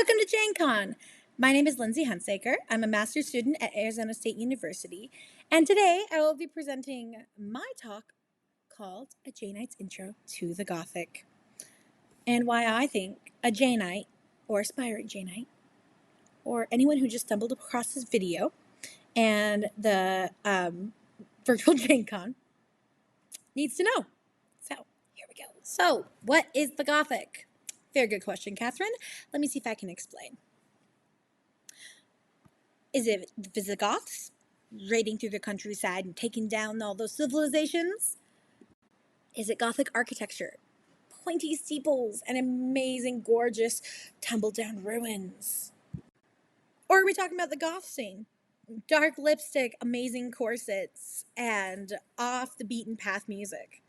Welcome to JaneCon. My name is Lindsay Hunsaker. I'm a master's student at Arizona State University, and today I will be presenting my talk called A Janeite's Intro to the Gothic, and why I think a Janeite, or aspiring Janeite, or anyone who just stumbled across this video and the virtual JaneCon needs to know. So, here we go. So, what is the Gothic? Very good question, Catherine. Let me see if I can explain. Is it the Visigoths raiding through the countryside and taking down all those civilizations? Is it Gothic architecture? Pointy steeples and amazing, gorgeous, tumble-down ruins? Or are we talking about the goth scene? Dark lipstick, amazing corsets, and off-the-beaten-path music.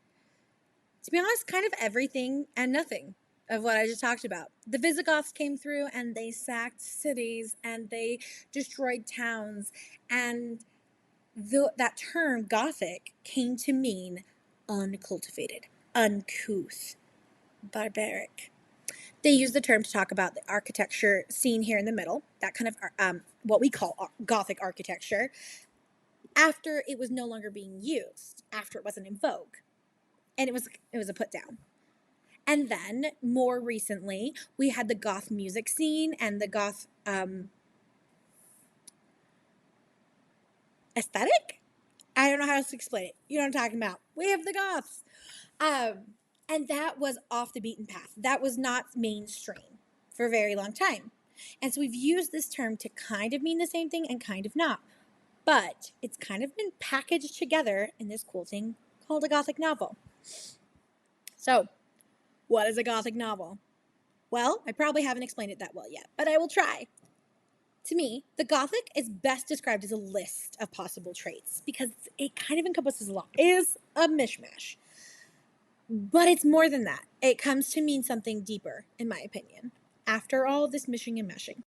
To be honest, kind of everything and nothing of what I just talked about. The Visigoths came through and they sacked cities and they destroyed towns, and that term Gothic came to mean uncultivated, uncouth, barbaric. They used the term to talk about the architecture seen here in the middle, that kind of what we call Gothic architecture, after it was no longer being used, after it wasn't in vogue, and it was a put down. And then, more recently, we had the goth music scene and the goth aesthetic? I don't know how else to explain it. You know what I'm talking about. We have the goths. And that was off the beaten path. That was not mainstream for a very long time. And so we've used this term to kind of mean the same thing and kind of not. But it's kind of been packaged together in this cool thing called a Gothic novel. So, what is a Gothic novel? Well, I probably haven't explained it that well yet, but I will try. To me, the Gothic is best described as a list of possible traits because it kind of encompasses a lot. It is a mishmash. But it's more than that. It comes to mean something deeper, in my opinion. After all this mishing and meshing,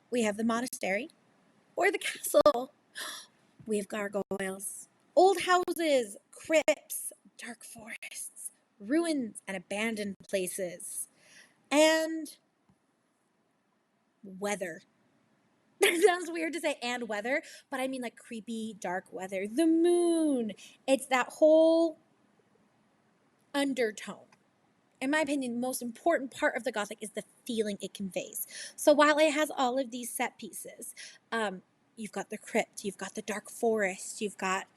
we have the monastery or the castle. We have gargoyles, old houses, crypts, dark forests, ruins, and abandoned places. And weather. That sounds weird to say and weather, but I mean like creepy, dark weather. The moon. It's that whole undertone. In my opinion, the most important part of the Gothic is the feeling it conveys. So while it has all of these set pieces, you've got the crypt, you've got the dark forest, you've got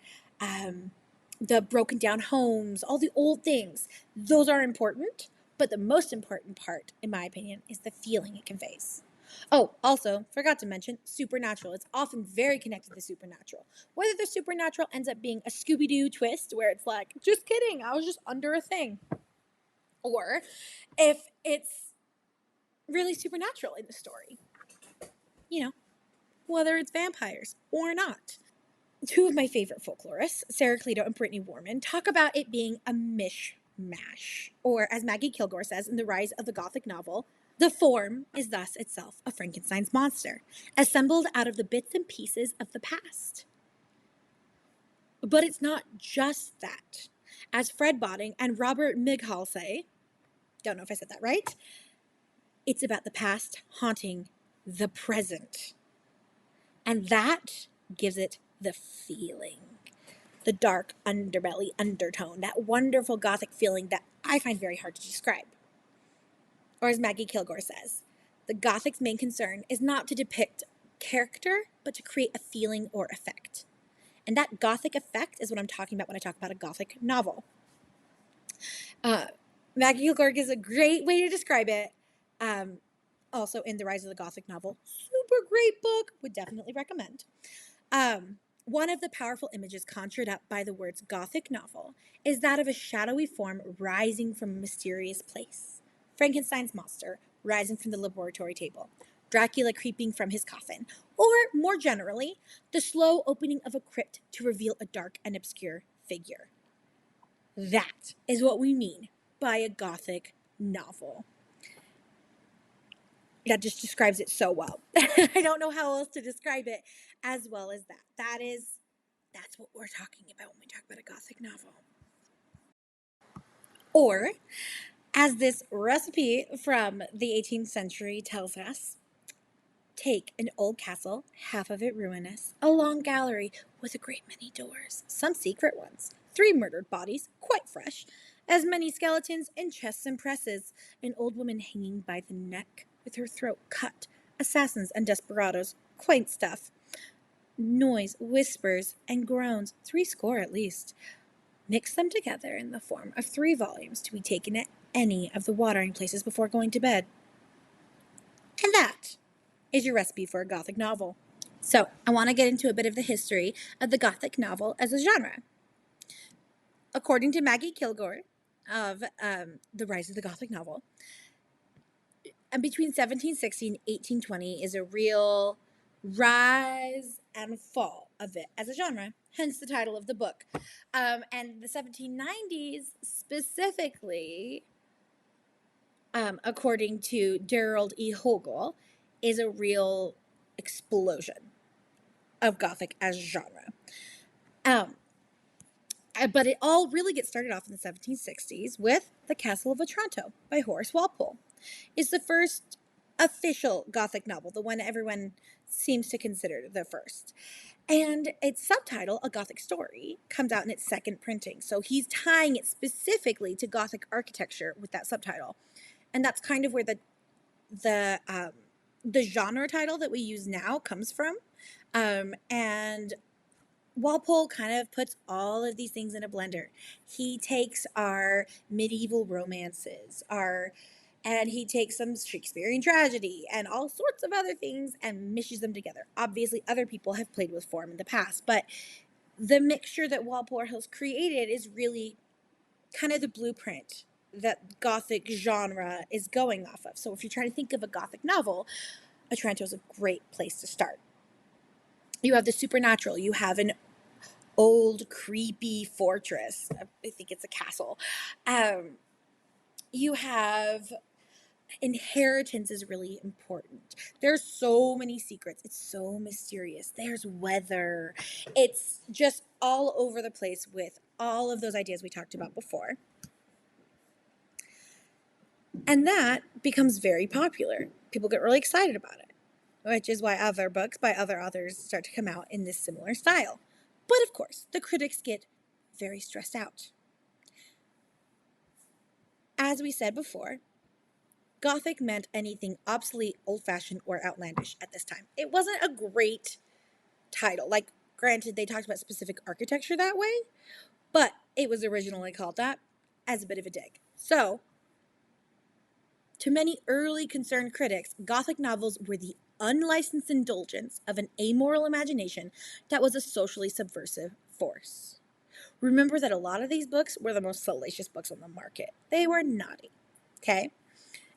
the broken down homes, all the old things. Those are important, but the most important part, in my opinion, is the feeling it conveys. Oh, also, forgot to mention, supernatural. It's often very connected to the supernatural. Whether the supernatural ends up being a Scooby-Doo twist, where it's like, just kidding, I was just under a thing. Or if it's really supernatural in the story. You know, whether it's vampires or not. Two of my favorite folklorists, Sarah Cleto and Brittany Warman, talk about it being a mishmash. Or, as Maggie Kilgour says in The Rise of the Gothic Novel, the form is thus itself a Frankenstein's monster, assembled out of the bits and pieces of the past. But it's not just that. As Fred Botting and Robert Mighal say, don't know if I said that right, it's about the past haunting the present. And that gives it the feeling. The dark underbelly undertone, that wonderful Gothic feeling that I find very hard to describe. Or as Maggie Kilgour says, the Gothic's main concern is not to depict character, but to create a feeling or effect. And that Gothic effect is what I'm talking about when I talk about a Gothic novel. Maggie Kilgour gives a great way to describe it. Also in The Rise of the Gothic Novel. Super great book. Would definitely recommend. One of the powerful images conjured up by the words Gothic novel is that of a shadowy form rising from a mysterious place. Frankenstein's monster rising from the laboratory table. Dracula creeping from his coffin. Or, more generally, the slow opening of a crypt to reveal a dark and obscure figure. That is what we mean by a Gothic novel. That just describes it so well. I don't know how else to describe it as well as that. That's what we're talking about when we talk about a Gothic novel. Or, As this recipe from the 18th century tells us, take an old castle, half of it ruinous, a long gallery with a great many doors, some secret ones, 3 murdered bodies, quite fresh, as many skeletons and chests and presses, an old woman hanging by the neck, with her throat cut, assassins and desperadoes, quaint stuff, noise, whispers, and groans, 60 at least. Mix them together in the form of 3 volumes to be taken at any of the watering places before going to bed. And that is your recipe for a Gothic novel. So, I want to get into a bit of the history of the Gothic novel as a genre. According to Maggie Kilgour of The Rise of the Gothic Novel, and between 1760 and 1820 is a real rise and fall of it as a genre, hence the title of the book. And the 1790s specifically, according to Jerrold Hogle, is a real explosion of Gothic as genre. But it all really gets started off in the 1760s with The Castle of Otranto by Horace Walpole. It's the first official Gothic novel, the one everyone seems to consider the first. And its subtitle, A Gothic Story, comes out in its second printing. So he's tying it specifically to Gothic architecture with that subtitle. And that's kind of where the genre title that we use now comes from. And Walpole kind of puts all of these things in a blender. He takes our medieval romances, and he takes some Shakespearean tragedy and all sorts of other things and meshes them together. Obviously, other people have played with form in the past, but the mixture that Walpole has created is really kind of the blueprint that Gothic genre is going off of. So if you're trying to think of a Gothic novel, Otranto is a great place to start. You have the supernatural. You have an old, creepy fortress. I think it's a castle. You have inheritance is really important. There's so many secrets. It's so mysterious. There's weather. It's just all over the place with all of those ideas we talked about before. And that becomes very popular. People get really excited about it, which is why other books by other authors start to come out in this similar style. But of course, the critics get very stressed out. As we said before, Gothic meant anything obsolete, old-fashioned, or outlandish at this time. It wasn't a great title. Like, granted, they talked about specific architecture that way, but it was originally called that as a bit of a dig. So, to many early concerned critics, Gothic novels were the unlicensed indulgence of an amoral imagination that was a socially subversive force. Remember that a lot of these books were the most salacious books on the market. They were naughty, okay?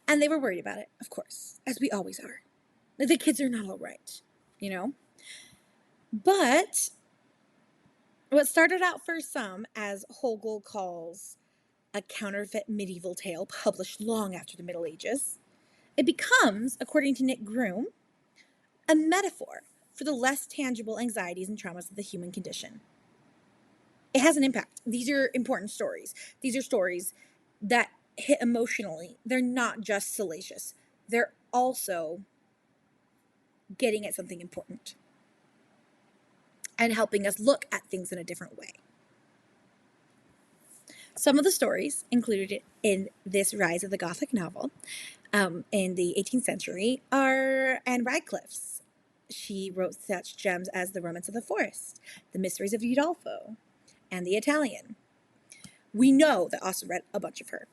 And they were worried about it, of course, as we always are. The kids are not all right, you know? But what started out for some, as Hogle calls a counterfeit medieval tale published long after the Middle Ages, it becomes, according to Nick Groom, a metaphor for the less tangible anxieties and traumas of the human condition. It has an impact. These are important stories. These are stories that hit emotionally. They're not just salacious. They're also getting at something important and helping us look at things in a different way. Some of the stories included in this Rise of the Gothic novel in the 18th century are Anne Radcliffe's. She wrote such gems as The Romance of the Forest, The Mysteries of Udolpho, and The Italian. We know that Austen read a bunch of her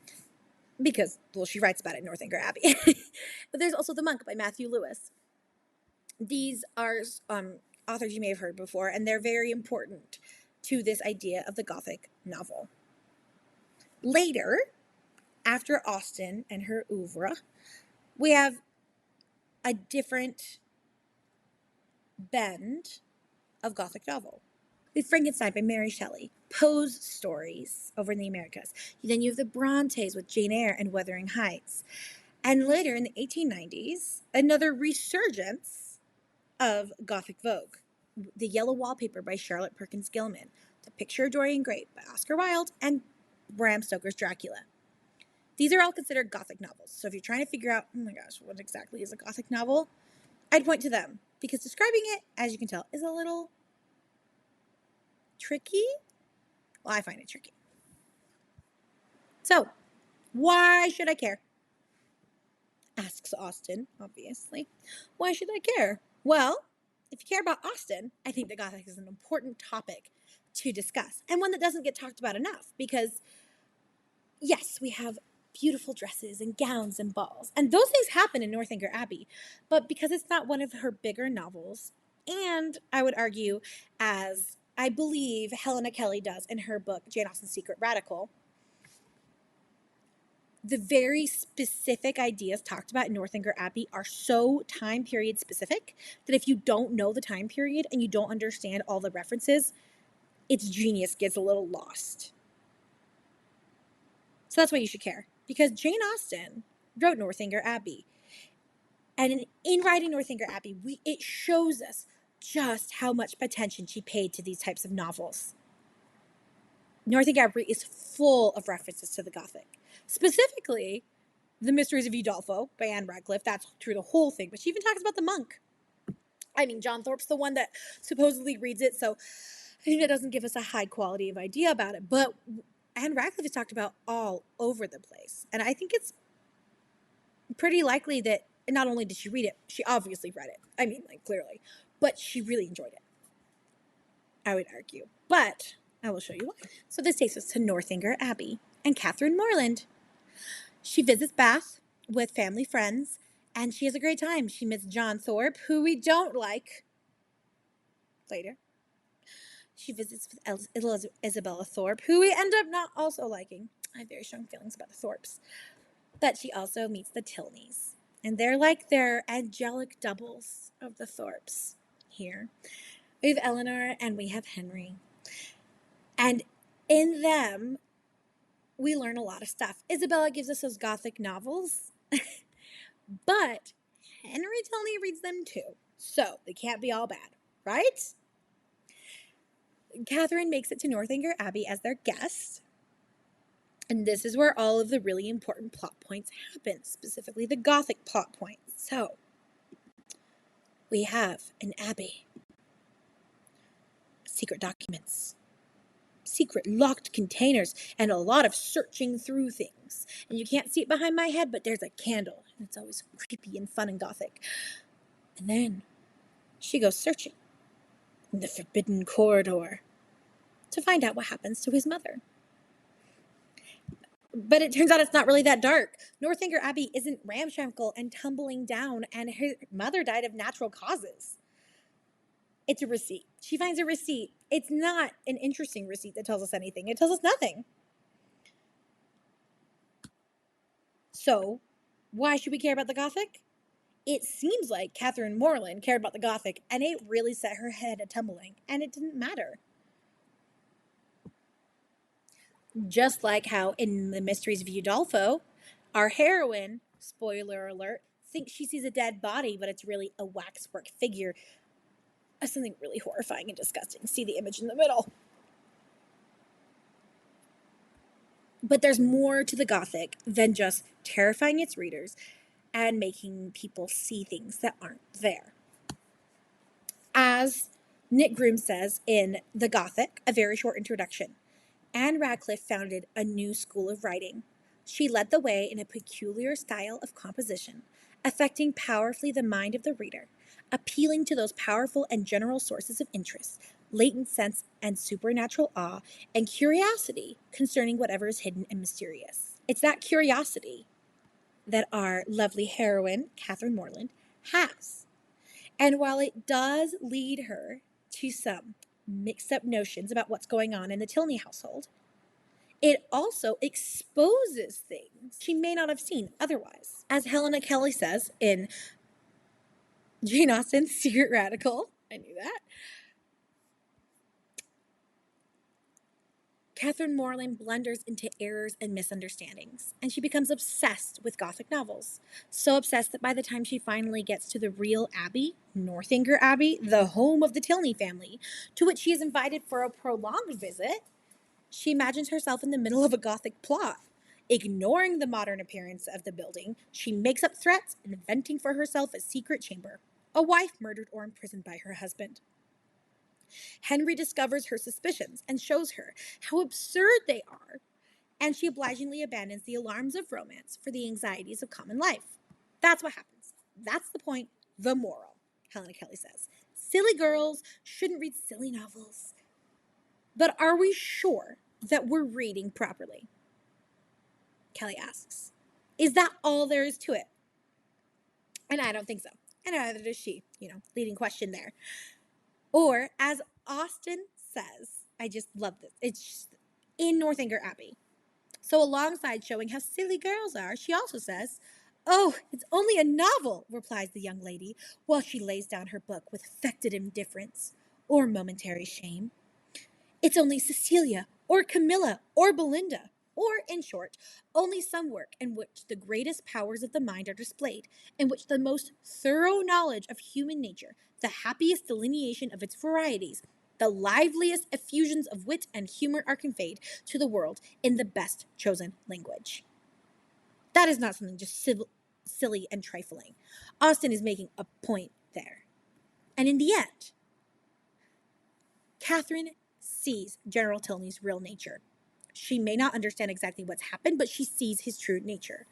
because, well, she writes about it in Northanger Abbey. But there's also The Monk by Matthew Lewis. These are authors you may have heard before, and they're very important to this idea of the Gothic novel. Later, after Austen and her oeuvre, we have a different bend of Gothic novel. We have Frankenstein by Mary Shelley, Poe's stories over in the Americas. Then you have the Brontes with Jane Eyre and Wuthering Heights. And later in the 1890s, another resurgence of Gothic vogue. The Yellow Wallpaper by Charlotte Perkins Gilman, The Picture of Dorian Gray by Oscar Wilde, and Bram Stoker's Dracula. These are all considered Gothic novels. So if you're trying to figure out, oh my gosh, what exactly is a Gothic novel, I'd point to them, because describing it, as you can tell, is a little tricky. Well, I find it tricky. So, why should I care? Asks Austen, obviously. Why should I care? Well, if you care about Austen, I think that Gothic is an important topic to discuss, and one that doesn't get talked about enough, because yes, we have beautiful dresses and gowns and balls, and those things happen in Northanger Abbey, but because it's not one of her bigger novels, and I would argue, as I believe Helena Kelly does in her book Jane Austen's Secret Radical, the very specific ideas talked about in Northanger Abbey are so time period specific that if you don't know the time period and you don't understand all the references, its genius gets a little lost. So that's why you should care, because Jane Austen wrote Northanger Abbey. And in writing Northanger Abbey, it shows us just how much attention she paid to these types of novels. Northanger Abbey is full of references to the Gothic. Specifically, The Mysteries of Udolpho by Anne Radcliffe. That's through the whole thing. But she even talks about the monk. I mean, John Thorpe's the one that supposedly reads it, so I think that doesn't give us a high quality of idea about it. But Anne Radcliffe is talked about all over the place. And I think it's pretty likely that not only did she read it, she obviously read it. I mean, like, clearly. But she really enjoyed it, I would argue. But I will show you why. So this takes us to Northanger Abbey and Catherine Morland. She visits Bath with family friends, and she has a great time. She meets John Thorpe, who we don't like later. She visits with Isabella Thorpe, who we end up not also liking. I have very strong feelings about the Thorpes. But she also meets the Tilneys, and they're like their angelic doubles of the Thorpes here. We have Eleanor and we have Henry. And in them, we learn a lot of stuff. Isabella gives us those Gothic novels, but Henry Tilney reads them too. So they can't be all bad, right? Catherine makes it to Northanger Abbey as their guest. And this is where all of the really important plot points happen, specifically the Gothic plot points. So we have an abbey, secret documents, secret locked containers, and a lot of searching through things. And you can't see it behind my head, but there's a candle, and it's always creepy and fun and Gothic. And then she goes searching in the forbidden corridor to find out what happens to his mother. But it turns out it's not really that dark. Northanger Abbey isn't ramshackle and tumbling down, and her mother died of natural causes. It's a receipt. She finds a receipt. It's not an interesting receipt that tells us anything. It tells us nothing. So, why should we care about the Gothic? It seems like Catherine Morland cared about the Gothic, and it really set her head a-tumbling, and it didn't matter. Just like how in The Mysteries of Udolpho, our heroine, spoiler alert, thinks she sees a dead body, but it's really a waxwork figure of something really horrifying and disgusting. See the image in the middle. But there's more to the Gothic than just terrifying its readers and making people see things that aren't there. As Nick Groom says in The Gothic, a very short introduction, Anne Radcliffe founded a new school of writing. She led the way in a peculiar style of composition, affecting powerfully the mind of the reader, appealing to those powerful and general sources of interest, latent sense and supernatural awe, and curiosity concerning whatever is hidden and mysterious. It's that curiosity that our lovely heroine, Catherine Morland, has. And while it does lead her to some mixed up notions about what's going on in the Tilney household, it also exposes things she may not have seen otherwise. As Helena Kelly says in Jane Austen's Secret Radical, I knew that, Catherine Morland blunders into errors and misunderstandings, and she becomes obsessed with Gothic novels. So obsessed that by the time she finally gets to the real Abbey, Northanger Abbey, the home of the Tilney family, to which she is invited for a prolonged visit, she imagines herself in the middle of a Gothic plot. Ignoring the modern appearance of the building, she makes up threats, inventing for herself a secret chamber, a wife murdered or imprisoned by her husband. Henry discovers her suspicions and shows her how absurd they are, and she obligingly abandons the alarms of romance for the anxieties of common life. That's what happens. That's the point, the moral, Helena Kelly says. Silly girls shouldn't read silly novels. But are we sure that we're reading properly? Kelly asks. Is that all there is to it? And I don't think so. And neither does she, leading question there. Or, as Austen says, I just love this. It's just in Northanger Abbey. So, alongside showing how silly girls are, she also says, "Oh, it's only a novel," replies the young lady, while she lays down her book with affected indifference or momentary shame. It's only Cecilia, or Camilla, or Belinda, or, in short, only some work in which the greatest powers of the mind are displayed, in which the most thorough knowledge of human nature, the happiest delineation of its varieties, the liveliest effusions of wit and humor are conveyed to the world in the best chosen language. That is not something just silly and trifling. Austen is making a point there. And in the end, Catherine sees Jerrold Tilney's real nature. She may not understand exactly what's happened, but she sees his true nature.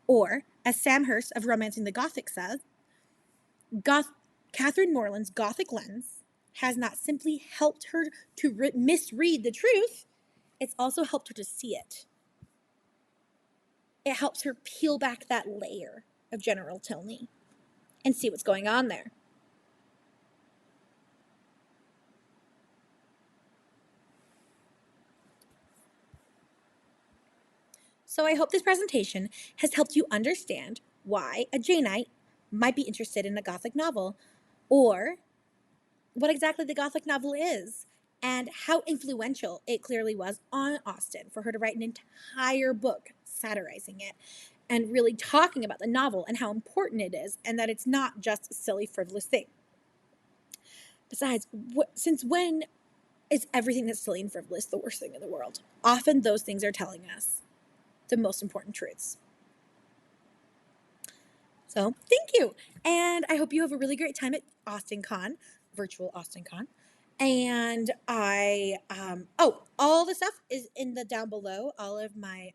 Or, as Sam Hurst of Romancing the Gothic says, Catherine Morland's Gothic lens has not simply helped her to misread the truth, it's also helped her to see it. It helps her peel back that layer of Jerrold Tilney and see what's going on there. So I hope this presentation has helped you understand why a Janeite might be interested in a Gothic novel, or what exactly the Gothic novel is, and how influential it clearly was on Austen for her to write an entire book satirizing it and really talking about the novel and how important it is, and that it's not just a silly, frivolous thing. Besides, since when is everything that's silly and frivolous the worst thing in the world? Often those things are telling us the most important truths. So thank you. And I hope you have a really great time at AustenCon, virtual AustenCon. And all the stuff is in the down below, all of my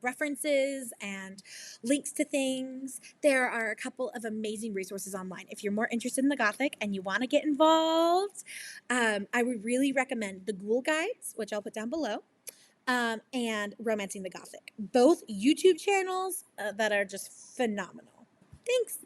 references and links to things. There are a couple of amazing resources online. If you're more interested in the Gothic and you want to get involved, I would really recommend the Ghoul Guides, which I'll put down below. And Romancing the Gothic. Both YouTube channels that are just phenomenal. Thanks.